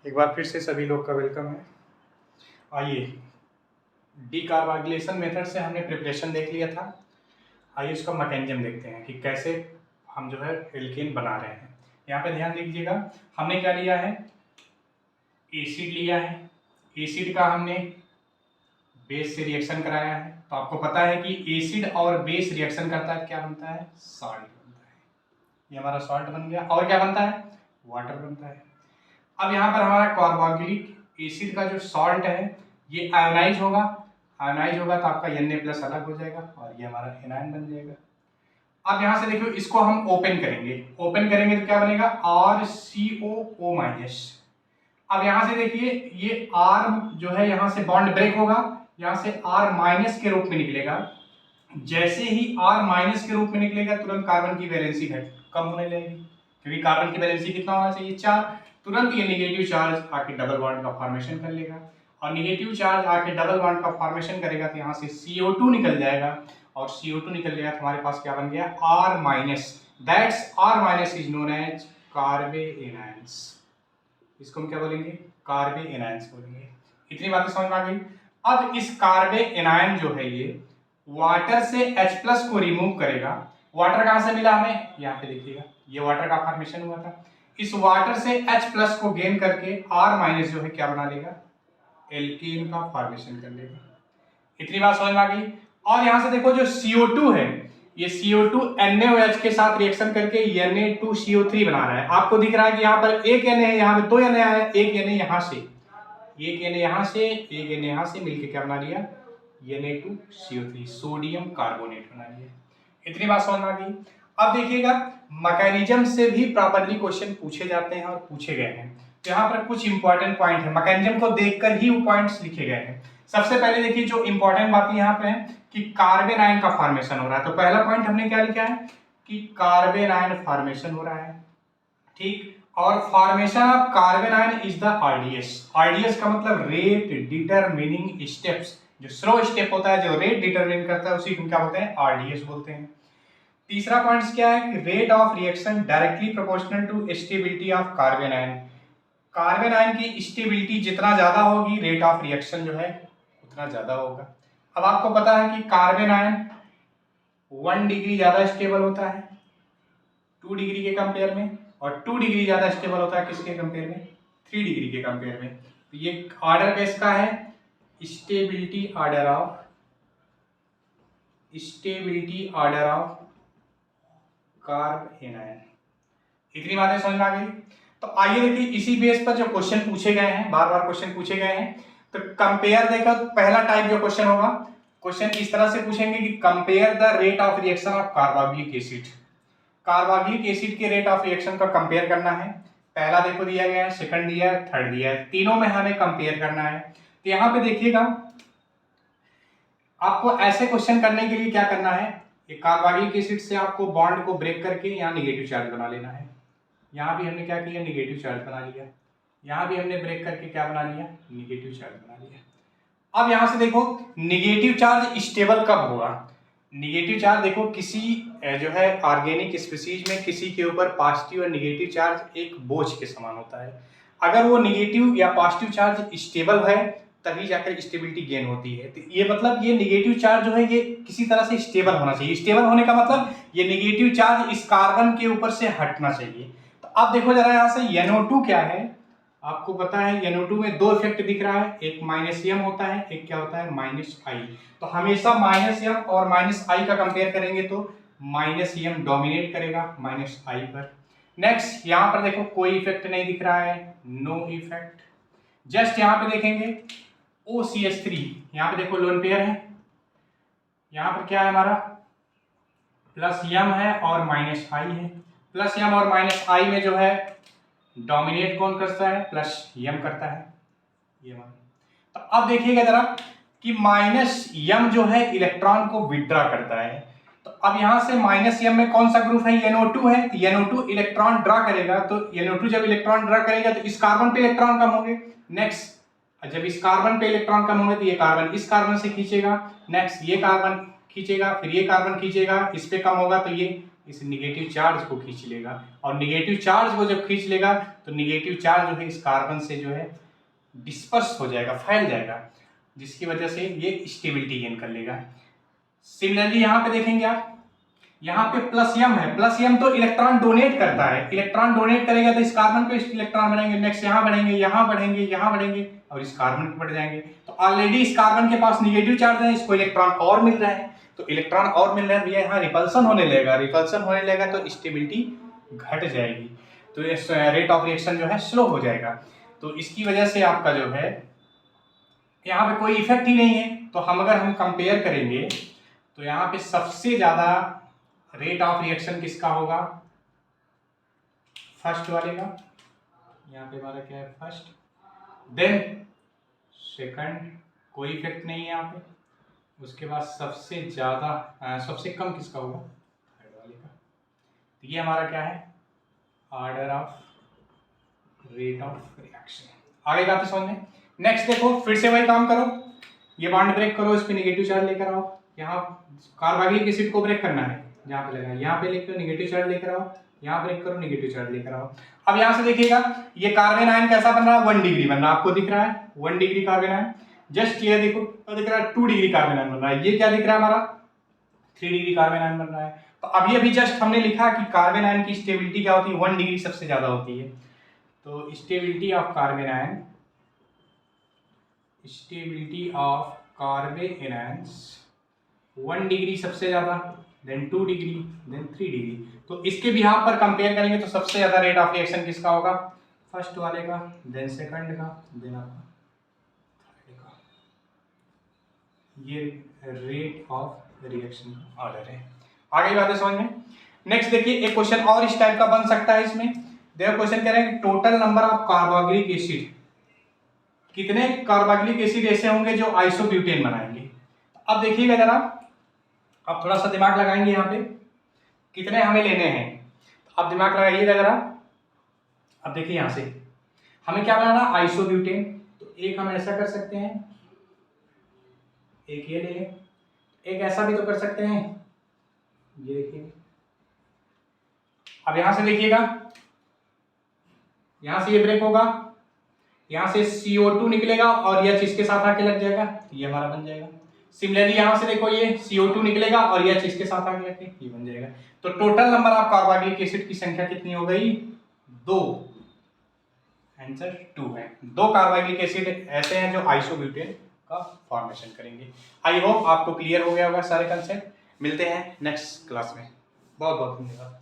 एक बार फिर से सभी लोग का वेलकम है। आइए, डीकार्बोक्सिलेशन मेथड से हमने प्रिपरेशन देख लिया था। आइए उसका मैकेनिज्म देखते हैं कि कैसे हम जो है एल्केन बना रहे हैं। यहाँ पे ध्यान दीजिएगा, हमने क्या लिया है, एसिड लिया है। एसिड का हमने बेस से रिएक्शन कराया है, तो आपको पता है कि एसिड और बेस रिएक्शन करता है, क्या बनता है, सॉल्ट बनता है। ये हमारा सॉल्ट बन गया। और क्या बनता है, वाटर बनता है। अब यहाँ पर हमारा कार्बोक्सिलिक एसिड का जो सॉल्ट है ये आयोनाइज होगा। आयोनाइज होगा तो आपका Na+ अलग हो जाएगा और ये हमारा एनायन बन जाएगा। अब यहाँ से देखियो, इसको हम ओपन करेंगे। ओपन करेंगे तो क्या बनेगा, RCOO-। अब यहाँ से देखिए, ये R जो है यहाँ से बॉन्ड ब्रेक होगा, यहाँ से R- के रूप में निकलेगा। जैसे ही R- के रूप में निकलेगा तुरंत कार्बन की वैलेंसी कम होने लगेगी, क्योंकि कार्बन की वैलेंसी कितना होना चाहिए, 4। तुरंत ये नेगेटिव चार्ज आके डबल बॉन्ड का फॉर्मेशन कर लेगा, और नेगेटिव चार्ज आके डबल बॉन्ड का फॉर्मेशन करेगा तो यहाँ से CO2 निकल जाएगा, और CO2 निकल जाएगा तो हमारे पास क्या बन गया, R-। That's R- is known as carbanions. इसको हम क्या बोलेंगे, कार्बे एनायंस बोलेंगे। इतनी बातें समझ में आ गई। अब इस कार्बे एनायन जो है ये वाटर से H+ को रिमूव करेगा। वाटर कहां से मिला हमें, यहाँ पे देखिएगा, ये वाटर का फॉर्मेशन हुआ था। इस वाटर से H+ को गेन करके R- जो है क्या बना लेगा, एल्केन का फॉर्मेशन कर लेगा। इतनी बात समझ में आ गई। और यहां से देखो, जो CO2 है, ये CO2 NaOH के साथ रिएक्शन करके Na2CO3 बना रहा है। आपको दिख रहा है कि यहाँ पर एक Na है, यहाँ पे 2 Na है, एक Na यहाँ से, एक Na यहाँ से, एक Na यहाँ से मिलके क्या बना लिया, Na2CO3, सोडियम कार्बोनेट बना लिया। इतनी बात समझ में आ गई। अब देखिएगा, मैकेनिज्म से भी प्रॉपर्ली क्वेश्चन पूछे जाते हैं और पूछे गए हैं। तो यहाँ पर कुछ इंपॉर्टेंट पॉइंट है, मैकेनिज्म को देखकर ही वो पॉइंट्स लिखे गए हैं। सबसे पहले देखिए, जो इंपॉर्टेंट बात यहाँ पे है कि कार्बन आयन का फॉर्मेशन हो रहा है। तो पहला पॉइंट हमने क्या लिखा है कि कार्बन आयन फॉर्मेशन हो रहा है, ठीक। और formation of carbon ion is the RDS। RDS का मतलब रेट डिटरमिनिंग स्टेप्स। जो स्लो स्टेप होता है, जो रेट डिटरमिन करता है, उसी को क्या बोलते हैं, RDS बोलते हैं। तीसरा पॉइंट क्या है कि rate of reaction directly proportional to stability of carbon ion. Carbon ion की स्टेबिलिटी जितना ज्यादा होगी, रेट ऑफ रिएक्शन जो है उतना ज्यादा होगा। अब आपको पता है कि कार्बन आयन 1 डिग्री ज्यादा स्टेबल होता है 2 डिग्री के कंपेयर में, और 2 डिग्री ज्यादा स्टेबल होता है किसके कंपेयर में, 3 डिग्री के कंपेयर में। तो ये ऑर्डर किसका है, stability order of carbon ion. इतनी बातें समझ में आ गई। तो आइए देखिए, इसी बेस पर जो क्वेश्चन पूछे गए हैं, बार बार क्वेश्चन पूछे गए हैं, तो कंपेयर देखा, पहला टाइप जो क्वेश्चन होगा, क्वेश्चन इस तरह से पूछेंगे कि compare the rate of reaction of carboxylic acid. Carboxylic acid के रेट ऑफ रिएक्शन का कंपेयर करना है। पहला देखो दिया गया है, सेकंड दिया है, थर्ड दिया है, तीनों में हमें कंपेयर करना है। तो यहाँ पे देखिएगा, आपको ऐसे क्वेश्चन करने के लिए क्या करना है, कार्बोक्सिलिक एसिड से आपको बॉन्ड को ब्रेक करके यहाँ नेगेटिव चार्ज बना लेना है। यहाँ भी हमने क्या किया, नेगेटिव चार्ज बना लिया। यहाँ भी हमने ब्रेक करके क्या बना लिया, नेगेटिव चार्ज बना लिया। अब यहां से देखो, नेगेटिव चार्ज स्टेबल कब होगा, नेगेटिव चार्ज देखो, किसी जो है ऑर्गेनिक स्पीसीज में किसी के ऊपर पॉजिटिव और नेगेटिव चार्ज एक बोझ के समान होता है। अगर वो नेगेटिव या पॉजिटिव चार्ज स्टेबल है तभी जाकर स्टेबिलिटी गेन होती है। तो ये मतलब ये नेगेटिव चार्ज जो है ये किसी तरह से स्टेबल होना चाहिए। स्टेबल होने का मतलब ये नेगेटिव चार्ज इस कार्बन के ऊपर से हटना चाहिए। तो अब देखो जरा यहाँ से NO2 क्या है, आपको पता है NO2 में 2 इफेक्ट दिख रहा है, एक -M होता है, एक क्या होता है, -I। तो हमेशा -M और -I का कंपेयर करेंगे तो -M डोमिनेट करेगा -I पर। नेक्स्ट यहाँ पर देखो, कोई इफेक्ट नहीं दिख रहा है, नो इफेक्ट। जस्ट यहाँ पे देखेंगे OCH3, यहाँ पे देखो लोन पेयर है, यहाँ पर क्या है हमारा, +M है और -I है। +M और -I में जो है डोमिनेट कौन करता है, +M करता है, ये मान। तो अब देखिएगा जरा कि -M जो है इलेक्ट्रॉन को विड्रॉ करता है। तो अब यहां से -M में कौन सा ग्रुप है, NO2 है। तो NO2 इलेक्ट्रॉन ड्रा करेगा, तो NO2 जब इलेक्ट्रॉन ड्रा करेगा तो इस कार्बन पे इलेक्ट्रॉन कम होंगे। नेक्स्ट, जब इस कार्बन पे इलेक्ट्रॉन कम होंगे तो ये कार्बन इस कार्बन से खींचेगा। नेक्स्ट, ये कार्बन खींचेगा, फिर ये कार्बन खींचेगा, इस पे कम होगा तो ये इस निगेटिव चार्ज को खींच लेगा, और निगेटिव चार्ज को जब खींच लेगा तो निगेटिव चार्ज जो है इस कार्बन से जो है डिस्पर्स हो जाएगा, फैल जाएगा, जिसकी वजह से ये स्टेबिलिटी गेन कर लेगा। सिमिलरली यहाँ पे देखेंगे आप, यहाँ पे प्लस एम है, प्लस एम तो इलेक्ट्रॉन डोनेट करता है, इलेक्ट्रॉन डोनेट करेगा तो इस कार्बन पे इलेक्ट्रॉन बढ़ेंगे, नेक्स्ट यहाँ बढ़ेंगे, यहाँ बढ़ेंगे, यहाँ बढ़ेगे, और इस कार्बन पे बढ़ जाएंगे। तो ऑलरेडी इस कार्बन के पास निगेटिव चार्ज है, इसको इलेक्ट्रॉन और मिल रहा है, तो इलेक्ट्रॉन और मिल रहा है, भैया यहाँ रिपल्सन होने लगेगा, रिपल्सन होने लगेगा तो स्टेबिलिटी घट जाएगी, तो ये रेट ऑफ रिएक्शन जो है स्लो हो जाएगा। तो इसकी वजह से आपका जो है यहाँ पे कोई इफेक्ट ही नहीं है। तो अगर हम कंपेयर करेंगे तो यहाँ पे सबसे ज्यादा रेट ऑफ रिएक्शन किसका होगा, फर्स्ट वाले का, यहाँ पे हमारा क्या है फर्स्ट, देन सेकंड, कोई इफेक्ट नहीं है यहाँ पे, उसके बाद सबसे ज्यादा सबसे कम किसका होगा, थर्ड वाले का। तो ये हमारा क्या है order of rate of reaction. आगे बात समझ में। नेक्स्ट देखो, फिर से वही काम करो, ये बॉन्ड ब्रेक करो, इस पे नेगेटिव चार्ज लेकर आओ, यहाँ कार्बोक्सिलिक एसिड को ब्रेक करना है, यहाँ पे लगा, यहाँ पे लेकर निगेटिव चार्ज लेकर आओ, यहाँ ब्रेक करो, निगेटिव चार्ज लेकर आओ। अब यहाँ से देखिएगा ये कार्बन आयन कैसा बन रहा है, 1 डिग्री बन रहा है, आपको दिख रहा है 1 डिग्री कार्बन आयन। जस्ट ये देखो तो दिख रहा है 2 डिग्री कार्बन आयन बन रहा है, ये क्या दिख रहा है हमारा 3 डिग्री कार्बन आयन बन रहा है। तो अभी अभी जस्ट हमने लिखा कि कार्बन आयन की स्टेबिलिटी क्या होती है, 1 डिग्री सबसे ज्यादा होती है। तो stability of carbon ion, stability of carbon ions 1 degree सबसे ज्यादा, देन 2 डिग्री, देन 3 डिग्री। तो इसके बिहाफ पर कंपेयर करेंगे तो सबसे ज्यादा रेट ऑफ रिएक्शन किसका होगा, फर्स्ट वाले का, देन सेकंड का, देन आपका थर्ड का। ये रेट ऑफ रिएक्शन का ऑर्डर है। आगे बातें समझ में। नेक्स्ट देखिए, एक क्वेश्चन और इस टाइप का बन सकता है। इसमें देखो क्वेश्चन कह रहे हैं कि total number of carboxylic acid, कितने कार्बोक्सिलिक एसिड ऐसे होंगे जो आइसोब्यूटेन बनाएंगे। अब देखिएगा जरा, अब थोड़ा सा दिमाग लगाएंगे यहाँ पे, कितने हमें लेने हैं, अब दिमाग लगाइएगा जरा। अब देखिए यहाँ से हमें क्या बनाना, आइसोब्यूटेन। तो एक हम ऐसा कर सकते हैं, एक ये ले लें, एक ऐसा भी तो कर सकते हैं, ये देखिए। अब यहां से देखिएगा, यहां से ये ब्रेक होगा, यहां से CO2 निकलेगा और यह इसके साथ आके लग जाएगा, ये हमारा बन जाएगा। सिमिलरली यहां से देखो, ये CO2 निकलेगा और यह इसके साथ आके लग के ये बन जाएगा। तो total number of carboxylic acid की संख्या कितनी हो गई, 2। आंसर 2 है। 2 कार्बोक्सिलिक एसिड ऐसे हैं जो आइसोब्यूटेन का फॉर्मेशन करेंगे। आई होप आपको क्लियर हो गया होगा सारे कंसेप्ट। मिलते हैं नेक्स्ट क्लास में। बहुत बहुत धन्यवाद।